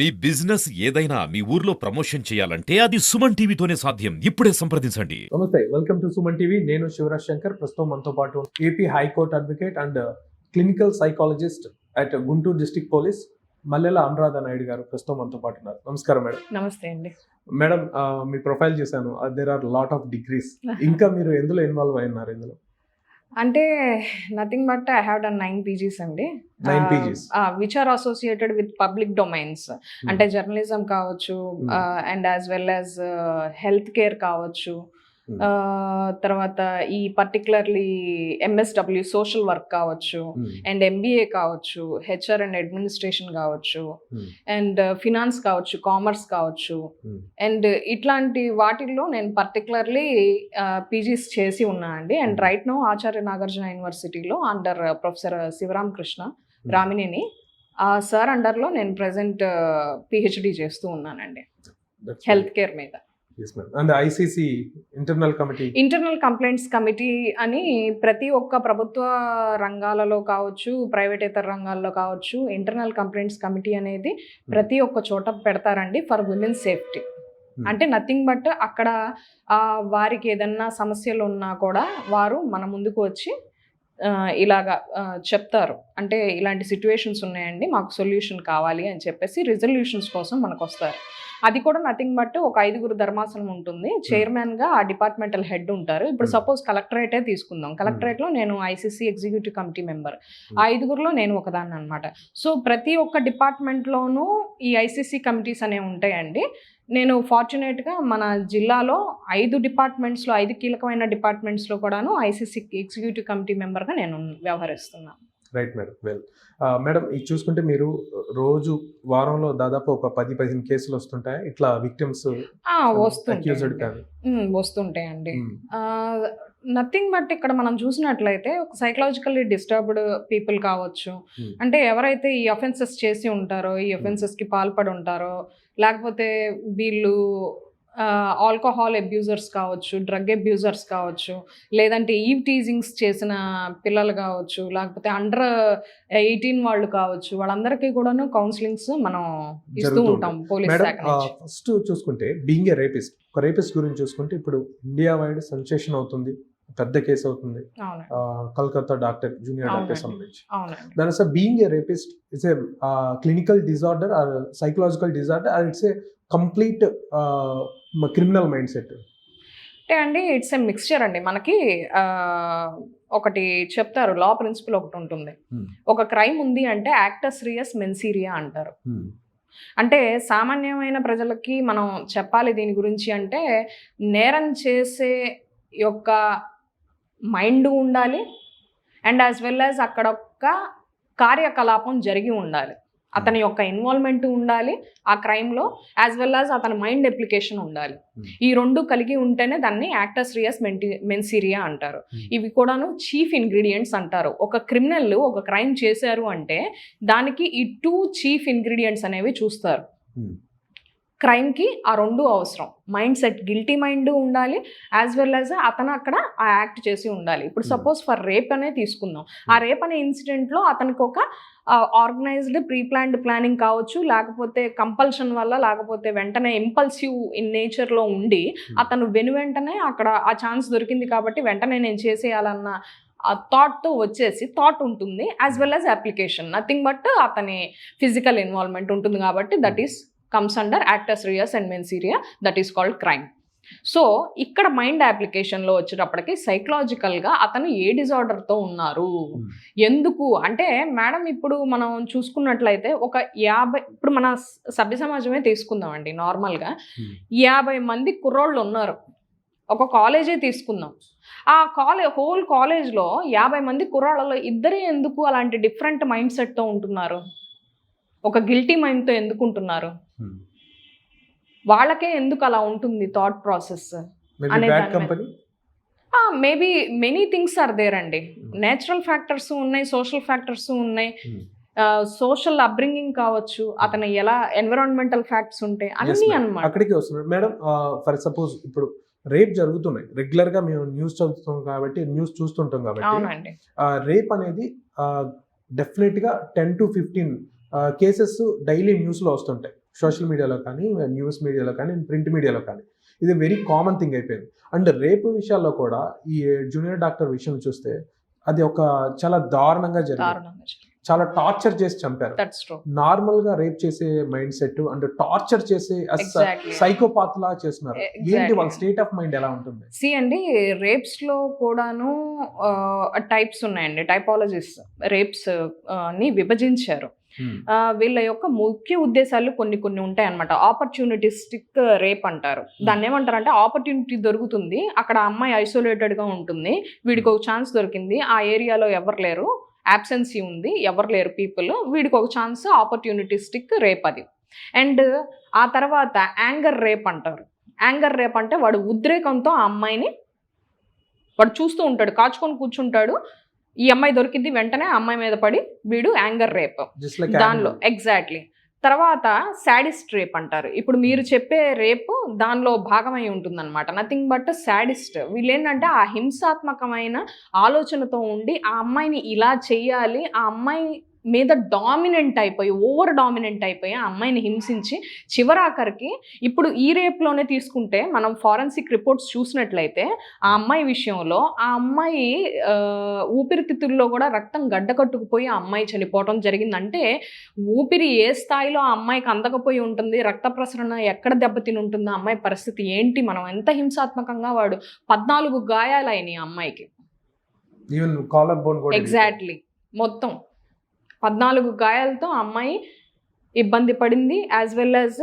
మీ business ఏదైనా మీ ఊర్లో promotion చేయాలంటే అది సుమన్ టీవీతోనే సాధ్యం. ఇప్పుడే సంప్రదించండి. నమస్తే, వెల్కమ్ టు సుమన్ టీవీ. నేను శివరాజ్ శంకర్. ప్రస్తుతం మనతో పాటు AP high court advocate and clinical psychologist at Guntur district police Mallela Anuradha Naidu గారు ప్రస్తుతం మనతో పాటు ఉన్నారు. నమస్కారం మేడం. నమస్తే అండి. మేడం, మీ ప్రొఫైల్ చేశాను. There are lot of degrees. ఇంకా మీరు ఎందులో ఇన్వాల్వ్ అయినారు? ఇందులో అంటే nothing but I have done 9 PGs అండి. 9 PGs which are associated with public domains. అంటే జర్నలిజం కావచ్చు, and as well as health care కావచ్చు, తర్వాత ఈ పర్టికులర్లీ MSW సోషల్ వర్క్ కావచ్చు, అండ్ MBA కావచ్చు, HR అండ్ అడ్మినిస్ట్రేషన్ కావచ్చు, అండ్ ఫినాన్స్ కావచ్చు, కామర్స్ కావచ్చు, అండ్ ఇట్లాంటి వాటిల్లో నేను పర్టికులర్లీ పీజీస్ చేసి ఉన్నా అండి. And right now Acharya Nagarjuna యూనివర్సిటీలో under professor Shivaram Krishna Ramineni sir అండర్లో నేను ప్రజెంట్ PhD చేస్తూ ఉన్నానండి హెల్త్ కేర్ మీద. And ICC internal complaints committee అని ప్రతి ఒక్క ప్రభుత్వ రంగాలలో కావచ్చు, ప్రైవేటేతర రంగాల్లో కావచ్చు, ఇంటర్నల్ కంప్లైంట్స్ కమిటీ అనేది ప్రతి ఒక్క చోట పెడతారండి ఫర్ విమెన్ సేఫ్టీ. అంటే నథింగ్ బట్ అక్కడ వారికి ఏదన్నా సమస్యలు ఉన్నా కూడా వారు మన ముందుకు వచ్చి ఇలాగా చెప్తారు. అంటే ఇలాంటి సిచ్యువేషన్స్ ఉన్నాయండి, మాకు సొల్యూషన్ కావాలి అని చెప్పేసి రిజల్యూషన్స్ కోసం మనకు వస్తారు. అది కూడా నథింగ్ బట్ ఒక 5గురు ధర్మాసనం ఉంటుంది. చైర్మన్గా ఆ డిపార్ట్మెంటల్ హెడ్ ఉంటారు. ఇప్పుడు సపోజ్ కలెక్టరేటే తీసుకుందాం. కలెక్టరేట్లో నేను ICC ఎగ్జిక్యూటివ్ కమిటీ మెంబర్. ఆ 5గురులో నేను ఒకదాన్ని అనమాట. సో ప్రతి ఒక్క డిపార్ట్మెంట్లోనూ ఈ ICC కమిటీస్ అనేవి ఉంటాయండి. నేను ఫార్చునేట్గా మన జిల్లాలో 5 డిపార్ట్మెంట్స్లో 5 కీలకమైన డిపార్ట్మెంట్స్లో కూడాను ICC ఎగ్జిక్యూటివ్ కమిటీ మెంబర్గా నేను వ్యవహరిస్తున్నాను. Right madam. వెల్ మేడం, ఇది చూసుకుంటే మీరు రోజు వారంలో దాదాపు ఒక 10-15 కేసులు వస్తుంటాయి ఇట్లా విక్టిమ్స్ వస్తుంటాయండి. నథింగ్ బట్ ఇక్కడ మనం చూసినట్లయితే ఒక సైకలాజికల్లీ డిస్టర్బ్డ్ పీపుల్ కావచ్చు, అంటే ఎవరైతే ఈ అఫెన్సెస్ చేసి ఉంటారో, ఈ అఫెన్సెస్కి పాల్పడి ఉంటారో, లేకపోతే వీళ్ళు ఆల్కహాల్ అబ్యూజర్స్ కావచ్చు, డ్రగ్ అబ్యూజర్స్ కావచ్చు, లేదంటే ఈవ్ టీజింగ్స్ చేసిన పిల్లలు కావచ్చు, లేకపోతే అండర్ 18 వాళ్ళు కావచ్చు, వాళ్ళందరికీ కూడాను కౌన్సిలింగ్స్ మనం ఇస్తూ ఉంటాం పోలీస్ శాఖ నుంచి. ఫస్ట్ చూసుకుంటే బీయింగ్ ఏ రేపిస్ట్, ఒక రేపిస్ట్ గురించి చూసుకుంటే ఇప్పుడు ఇండియా వైడ్ సెన్సేషన్ అవుతుంది, పెద్ద కేసు అవుతుంది. కల్కత్తా డాక్టర్, జూనియర్ డాక్టర్ సంబంధించి. దాని అసలు being a rapist it's a clinical disorder or psychological disorder or it's a complete criminal mindset? అంటే అండి ఇట్స్ ఏ మిక్స్చర్ అండి. మనకి ఒకటి చెప్తారు, లా ప్రిన్సిపల్ ఒకటి ఉంటుంది. ఒక క్రైమ్ ఉంది అంటే యాక్టస్ రియస్ మెన్సీరియా అంటారు. అంటే సామాన్యమైన ప్రజలకి మనం చెప్పాలి దీని గురించి అంటే, నేరం చేసే యొక్క మైండ్ ఉండాలి, అండ్ యాజ్ వెల్ యాజ్ అక్కడ ఒక కార్యకలాపం జరిగి ఉండాలి, అతని యొక్క ఇన్వాల్వ్మెంట్ ఉండాలి ఆ క్రైమ్లో, యాజ్ వెల్ యాజ్ అతని మైండ్ అప్లికేషన్ ఉండాలి. ఈ రెండు కలిగి ఉంటేనే దాన్ని యాక్టస్ రియస్ మెన్సీరియా అంటారు. ఇవి కూడాను చీఫ్ ఇంగ్రీడియంట్స్ అంటారు. ఒక క్రిమినల్ ఒక క్రైమ్ చేశారు అంటే దానికి ఈ 2 చీఫ్ ఇంగ్రీడియంట్స్ అనేవి చూస్తారు. క్రైమ్కి ఆ 2 అవసరం. మైండ్ సెట్, గిల్టీ మైండ్ ఉండాలి, యాజ్ వెల్ యాజ్ అతను అక్కడ ఆ యాక్ట్ చేసి ఉండాలి. ఇప్పుడు సపోజ్ ఫర్ రేప్ అనే తీసుకుందాం. ఆ రేప్ అనే ఇన్సిడెంట్లో అతనికి ఒక ఆర్గనైజ్డ్ ప్రీ ప్లాన్డ్ ప్లానింగ్ కావచ్చు, లేకపోతే కంపల్షన్ వల్ల, లేకపోతే వెంటనే ఇంపల్సివ్ ఇన్ నేచర్లో ఉండి అతను వెంటనే అక్కడ ఆ ఛాన్స్ దొరికింది కాబట్టి వెంటనే నేను చేసేయాలన్న ఆ థాట్తో వచ్చేసి థాట్ ఉంటుంది, as well as application. Nothing but అతని ఫిజికల్ ఇన్వాల్వ్మెంట్ ఉంటుంది కాబట్టి that is comes under actus reus and mens rea, that is called crime. So ఇక్కడ మైండ్ అప్లికేషన్లో వచ్చేటప్పటికి సైకలాజికల్గా అతను ఏ డిజార్డర్తో ఉన్నారు, ఎందుకు అంటే మేడం ఇప్పుడు మనం చూసుకున్నట్లయితే ఒక 50, ఇప్పుడు మన సభ్య సమాజమే తీసుకుందామండి. నార్మల్గా 50 మంది కుర్రోళ్ళు ఉన్నారు, ఒక కాలేజే తీసుకుందాం. ఆ హోల్ కాలేజ్లో 50 మంది కుర్రాళ్ళలో ఇద్దరే ఎందుకు అలాంటి డిఫరెంట్ మైండ్ సెట్తో ఉంటున్నారు, ఒక గిల్టీ మైండ్తో ఎందుకు ఉంటున్నారు, వాళ్ళకే ఎందుకు అలా ఉంటుంది థాట్ ప్రాసెస్ అనే maybe many things are there అండి. నేచురల్ ఫ్యాక్టర్స్ ఉన్నాయి, సోషల్ ఫ్యాక్టర్స్ ఉన్నాయి, సోషల్ అప్బ్రింగింగ్ కావచ్చు, అతను ఎలా ఎన్విరాన్మెంటల్ ఫ్యాక్ట్స్ ఉంటాయి అన్నీ అన్నమాట. అక్కడికి వస్తున్నాడు మేడం. ఫర్ సపోజ్ ఇప్పుడు రేప్ జరుగుతున్నాయి, రెగ్యులర్ గా మేము న్యూస్ చదువుతాం కాబట్టి, న్యూస్ చూస్తుంటాం కాబట్టి, రేప్ అనేది డెఫినెట్ గా 10 to 15 కేసెస్ డైలీ న్యూస్ లో వస్తుంటాయి. సోషల్ మీడియాలో కానీ, న్యూస్ మీడియాలో కానీ, ప్రింట్ మీడియాలో కానీ. ఇది వెరీ కామన్ థింగ్ అయిపోయింది. అండ్ రేపు విషయాల్లో కూడా ఈ జూనియర్ డాక్టర్ విషయం చూస్తే అది ఒక చాలా దారుణంగా జరిగింది. చాలా టార్చర్ చేసి చంపారు. నార్మల్ గా రేప్ చేసే మైండ్ సెట్ అండ్ టార్చర్ చేసే సైకోపాత్ లా చేస్తున్నారు. ఏంటి వాళ్ళ స్టేట్ ఆఫ్ మైండ్ ఎలా ఉంటుంది? సి అండి, రేప్స్ లో కూడాను టైప్స్ ఉన్నాయండి, టైపాలజీస్ రేప్స్ ని విభజించారు. వీళ్ళ యొక్క ముఖ్య ఉద్దేశాలు కొన్ని కొన్ని ఉంటాయి అన్నమాట. ఆపర్చునిటిస్టిక్ రేప్ అంటారు. దాన్ని ఏమంటారు అంటే, ఆపర్చునిటీ దొరుకుతుంది, అక్కడ అమ్మాయి ఐసోలేటెడ్ గా ఉంటుంది, వీడికి ఒక ఛాన్స్ దొరికింది, ఆ ఏరియాలో ఎవరు లేరు, యాబ్సెన్సీ ఉంది, ఎవరు లేరు పీపుల్, వీడికి ఒక ఛాన్స్, ఆపర్చునిటిస్టిక్ రేప్ అది. అండ్ ఆ తర్వాత యాంగర్ రేప్ అంటారు. యాంగర్ రేప్ అంటే వాడు ఉద్రేకంతో ఆ అమ్మాయిని వాడు చూస్తూ ఉంటాడు, కాచుకొని కూర్చుంటాడు, ఈ అమ్మాయి దొరికింది, వెంటనే ఆ అమ్మాయి మీద పడి వీడు యాంగర్ రేప్ దానిలో. ఎగ్జాక్ట్లీ. తర్వాత సాడిస్ట్ రేప్ అంటారు. ఇప్పుడు మీరు చెప్పే రేపు దానిలో భాగమై ఉంటుంది అనమాట. Nothing but sadist. వీళ్ళు ఏంటంటే ఆ హింసాత్మకమైన ఆలోచనతో ఉండి ఆ అమ్మాయిని ఇలా చెయ్యాలి, ఆ అమ్మాయి మీద డామినెంట్ అయిపోయి, ఓవర్ డామినెంట్ అయిపోయి ఆ అమ్మాయిని హింసించి చివరాఖరికి, ఇప్పుడు ఈ రేప్లోనే తీసుకుంటే మనం ఫారెన్సిక్ రిపోర్ట్స్ చూసినట్లయితే ఆ అమ్మాయి విషయంలో ఆ అమ్మాయి ఊపిరితిత్తుల్లో కూడా రక్తం గడ్డకట్టుకుపోయి ఆ అమ్మాయి చనిపోవడం జరిగిందంటే ఊపిరి ఏ స్థాయిలో ఆ అమ్మాయికి అందకపోయి ఉంటుంది, రక్త ప్రసరణ ఎక్కడ దెబ్బతిని ఉంటుంది, ఆ అమ్మాయి పరిస్థితి ఏంటి, మనం ఎంత హింసాత్మకంగా, వాడు 14 గాయాలైనాయి ఆ అమ్మాయికి. ఎగ్జాక్ట్లీ. మొత్తం 14 గాయాలతో ఆ అమ్మాయి ఇబ్బంది పడింది. యాజ్ వెల్ యాజ్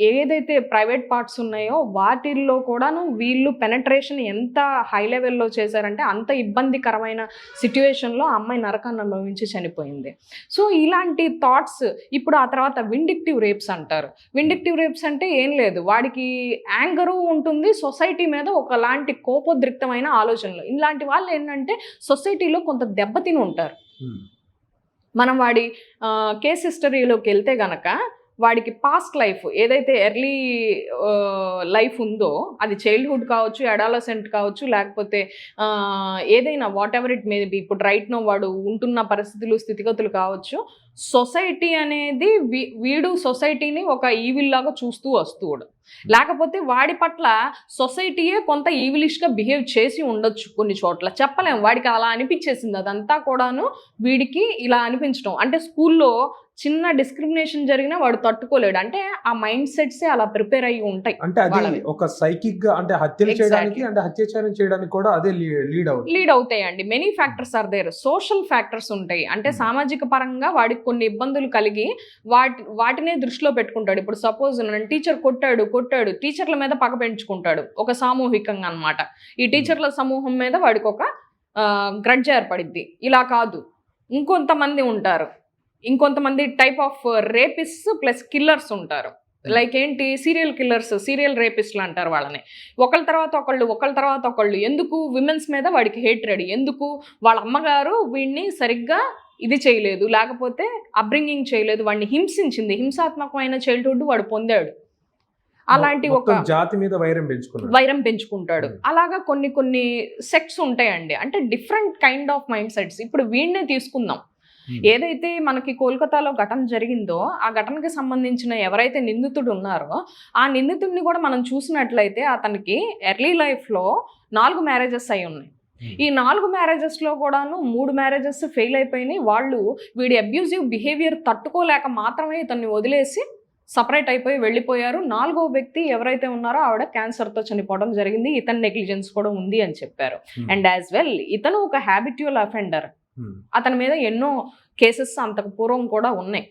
ఏదైతే ప్రైవేట్ పార్ట్స్ ఉన్నాయో వాటిల్లో కూడాను వీళ్ళు పెనట్రేషన్ ఎంత హై లెవెల్లో చేశారంటే అంత ఇబ్బందికరమైన సిట్యుయేషన్లో ఆ అమ్మాయి నరకాన్ని అనుభవించి చనిపోయింది. సో ఇలాంటి థాట్స్. ఇప్పుడు ఆ తర్వాత విండిక్టివ్ రేప్స్ అంటారు. విండిక్టివ్ రేప్స్ అంటే ఏం లేదు, వాడికి యాంగరు ఉంటుంది, సొసైటీ మీద ఒకలాంటి కోపోద్రిక్తమైన ఆలోచనలు. ఇలాంటి వాళ్ళు ఏంటంటే సొసైటీలో కొంత దెబ్బతిని ఉంటారు. మనం వాడి కేస్ హిస్టరీలోకి వెళ్తే గనక వాడికి పాస్ట్ లైఫ్ ఏదైతే ఎర్లీ లైఫ్ ఉందో, అది చైల్డ్హుడ్ కావచ్చు, అడాలసెంట్ కావచ్చు, లేకపోతే ఏదైనా what ever it may be, ఇప్పుడు రైట్ నో వాడు ఉంటున్న పరిస్థితులు, స్థితిగతులు కావచ్చు, సొసైటీ అనేది వీడు సొసైటీని ఒక ఈవిల్ లాగా చూస్తూ వస్తువుడు. లేకపోతే వాడి పట్ల సొసైటీయే కొంత ఈవిలిష్గా బిహేవ్ చేసి ఉండొచ్చు కొన్ని చోట్ల, చెప్పలేము. వాడికి అలా అనిపించేసింది, అదంతా కూడాను వీడికి ఇలా అనిపించడం. అంటే స్కూల్లో చిన్న డిస్క్రిమినేషన్ జరిగినా వాడు తట్టుకోలేడు. అంటే ఆ మైండ్ సెట్సే అలా ప్రిపేర్ అయ్యి ఉంటాయి. అంటే అది ఒక సైకిక్ గా, అంటే హత్యలు చేయడానికి, అంటే హత్యాచారం చేయడానికి కూడా అదే లీడ్ అవుతాయండి. Many factors are there. Social factors ఉంటాయి. అంటే సామాజిక పరంగా వాడికి కొన్ని ఇబ్బందులు కలిగి వాటినే దృష్టిలో పెట్టుకుంటాడు. ఇప్పుడు సపోజ్ టీచర్ కొట్టాడు, టీచర్ల మీద పగ పెంచుకుంటాడు, ఒక సామూహికంగా అన్నమాట. ఈ టీచర్ల సమూహం మీద వాడికి ఒక గ్రడ్జ్ ఏర్పడిద్ది. ఇలా కాదు, ఇంకొంతమంది ఉంటారు, ఇంకొంతమంది type of rapist plus killers ఉంటారు. లైక్ ఏంటి, సీరియల్ కిల్లర్స్, సీరియల్ రేపిస్ట్లు అంటారు వాళ్ళని. ఒకళ్ళ తర్వాత ఒకళ్ళు. ఎందుకు విమెన్స్ మీద వాడికి హేట్రెడ్, ఎందుకు వాళ్ళ అమ్మగారు వీడిని సరిగ్గా ఇది చేయలేదు, లేకపోతే అప్బ్రింగింగ్ చేయలేదు, వాడిని హింసించింది, హింసాత్మకమైన చైల్డ్హుడ్ వాడు పొందాడు. అలాంటి ఒక జాతి మీద వైరం పెంచుకుంటాడు. అలాగా కొన్ని కొన్ని సెక్ట్స్ ఉంటాయండి. అంటే different kind of mind sets. ఇప్పుడు వీడినే తీసుకుందాం. ఏదైతే మనకి కోల్కతాలో ఘటన జరిగిందో ఆ ఘటనకి సంబంధించిన ఎవరైతే నిందితుడు ఉన్నారో ఆ నిందితుడిని కూడా మనం చూసినట్లయితే అతనికి ఎర్లీ లైఫ్లో 4 మ్యారేజెస్ అయి ఉన్నాయి. ఈ 4 మ్యారేజెస్లో కూడాను 3 మ్యారేజెస్ ఫెయిల్ అయిపోయినాయి. వాళ్ళు వీడి అబ్యూజివ్ బిహేవియర్ తట్టుకోలేక మాత్రమే ఇతన్ని వదిలేసి సపరేట్ అయిపోయి వెళ్ళిపోయారు. 4వ వ్యక్తి ఎవరైతే ఉన్నారో ఆవిడ క్యాన్సర్తో చనిపోవడం జరిగింది. ఇతని నెగ్లిజెన్స్ కూడా ఉంది అని చెప్పారు. అండ్ యాజ్ వెల్ ఇతను ఒక హ్యాబిట్యువల్ అఫెండర్. అతని మీద ఎన్నో కేసెస్ అంతకు పూర్వం కూడా ఉన్నాయి.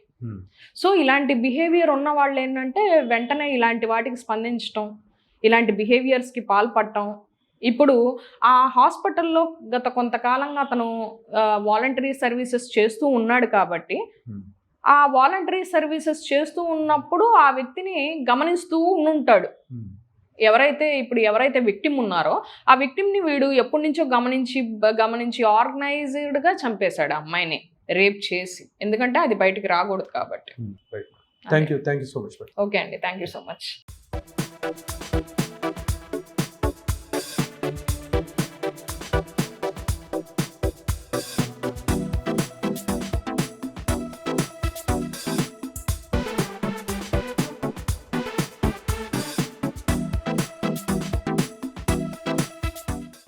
సో ఇలాంటి బిహేవియర్ ఉన్న వాళ్ళు ఏంటంటే వెంటనే ఇలాంటి వాటికి స్పందించటం, ఇలాంటి బిహేవియర్స్కి పాల్పడటం. ఇప్పుడు ఆ హాస్పిటల్లో గత కొంతకాలంగా అతను వాలంటరీ సర్వీసెస్ చేస్తూ ఉన్నాడు కాబట్టి ఆ వాలంటరీ సర్వీసెస్ చేస్తూ ఉన్నప్పుడు ఆ వ్యక్తిని గమనిస్తూ ఉంటాడు. ఎవరైతే విక్టిమ్ ఉన్నారో ఆ విక్టిమ్ని వీడు ఎప్పటి నుంచో గమనించి ఆర్గనైజ్డ్గా చంపేశాడు అమ్మాయిని, రేప్ చేసి. ఎందుకంటే అది బయటికి రాకూడదు కాబట్టి. Thank you so much. Okay అండి, థ్యాంక్ యూ సో మచ్.